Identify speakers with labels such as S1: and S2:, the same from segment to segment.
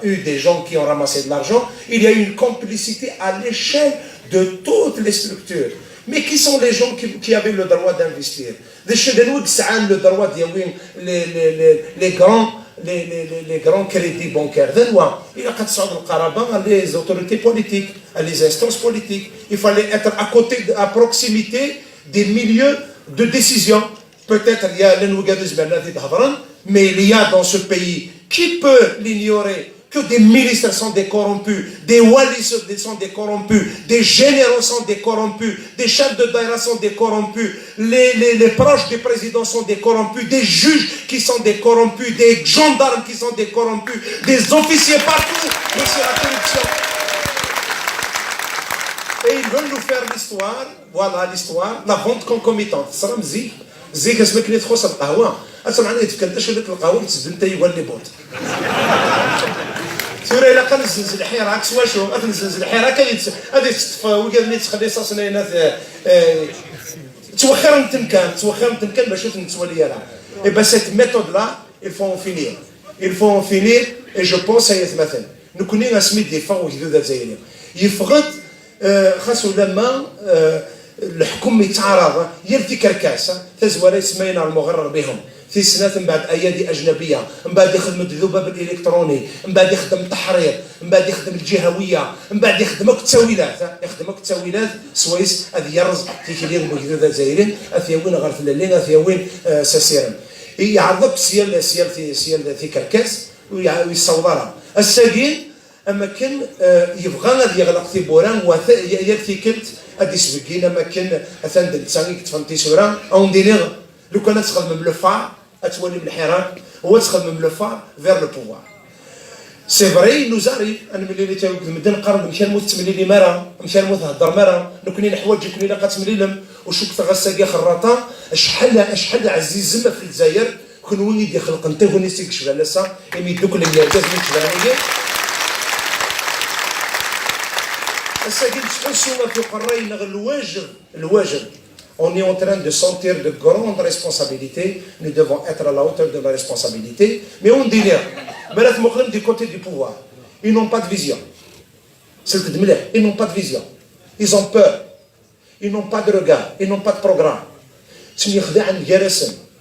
S1: eu des gens qui ont ramassé de l'argent, il y a eu une complicité à l'échelle de toutes les structures. Mais qui sont les gens qui avaient le droit d'investir? Le droit de les grands crédits bancaires. Il y a les autorités politiques, les instances politiques. Il fallait être à proximité des milieux de décision. Peut-être il y a mais il y a dans ce pays, qui peut l'ignorer, que des ministres sont des corrompus, des walis sont des corrompus, des généraux sont des corrompus, des chefs de daïra sont des corrompus, les proches du président sont des corrompus, des juges qui sont des corrompus, des gendarmes qui sont des corrompus, des officiers partout, mais c'est la corruption. Et ils veulent nous faire l'histoire, voilà l'histoire, la vente concomitante. Ça me dit, زيك اسمك اللي تخص القهوه اصلا عندي تكلتش لك القهوه تسد انت يقول لي بوت سوري الا كان نزنزل الحيره سوا شو نزنزل الحيره كاين هذه تطفى وقال لي تخلي صاصنينا توخر تمكن باش نتولي لها اي با سيت ميثود لا il faut en finir et je pense يتمثل نكوني اسمي دي فاو جدود الجزائريه يفقد خاصو لما الحكم يتعارض يرتي كركاسه تزوالي سمينا المغرر بهم في سنوات من بعد ايادي اجنبيه من بعد يخدم الذباب الالكتروني من بعد يخدم التحرير من بعد يخدم الجهويه من بعد يخدمك التاويلات سويس هذه يرز في كلير موجوده الجزائريين اثيوين غير في الليل اثيوين ساسيرن يعرضك سيال في كركاس ويصورها الساقين اما كان يبغى غادي يغلق في بوران ويرتي كنت هادي سبكينا ما كان اثان دلتاني كتفهمتي سورة اون دينيغ لو كان تخدم من لو فار اتولي من الحراك هو تخدم من لو فار فير لو بوفوار سي فري نو زاريف انا ملي اللي تاوك مدن قرب مشى الموت تملي لي مرا مشى الموت هضر مرا نكوني الحوايج يكوني لا تمليلم وشوك تغساكي خراطه شحال عزيز زعما في الجزائر كون وين يدي خلق انت هوني سيك شغل لسا يميدوك لي جاز من شغلانيه On est en train de sentir de grandes responsabilités. Nous devons être à la hauteur de la responsabilité. Mais on dit du côté du pouvoir. Ils n'ont pas de vision. Ils n'ont pas de vision. Ils ont peur. Ils n'ont pas de regard. Ils n'ont pas de programme.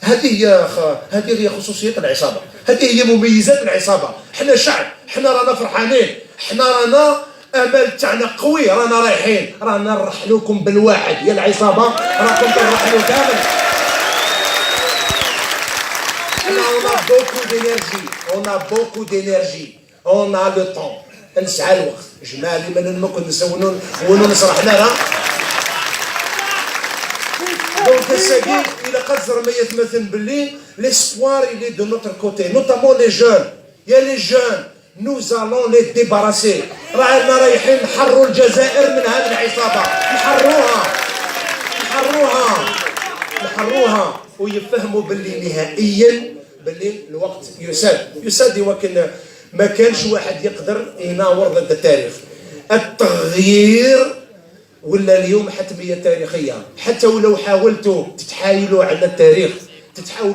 S1: هذه هي خصوصيات العصابة. هذه هي مميزات العصابة. احنا شعب. احنا رانا فرحانين. احنا رانا امل تاعنا قوي رانا رايحين رانا نرحلوكم بالواحد يا العصابه راكم ترحلوا كامل on a beaucoup d'énergie on a le temps نسعى الوقت جمالي من ممكن نسونون ونسرح لها دونك الساقين الى قدر ما يتمثل باللي l'espoir il est de notre côté notamment les jeunes يا les jeunes nous allons les débarrasser رانا رايحين نحروا الجزائر من هذه العصابه نحروها ويفهموا باللي نهائيا باللي الوقت يساد ولكن ما كانش واحد يقدر يناور ضد التاريخ التغيير ولا اليوم حتميه تاريخيه حتى ولو حاولتوا تتحايلوا على التاريخ تتحاولوا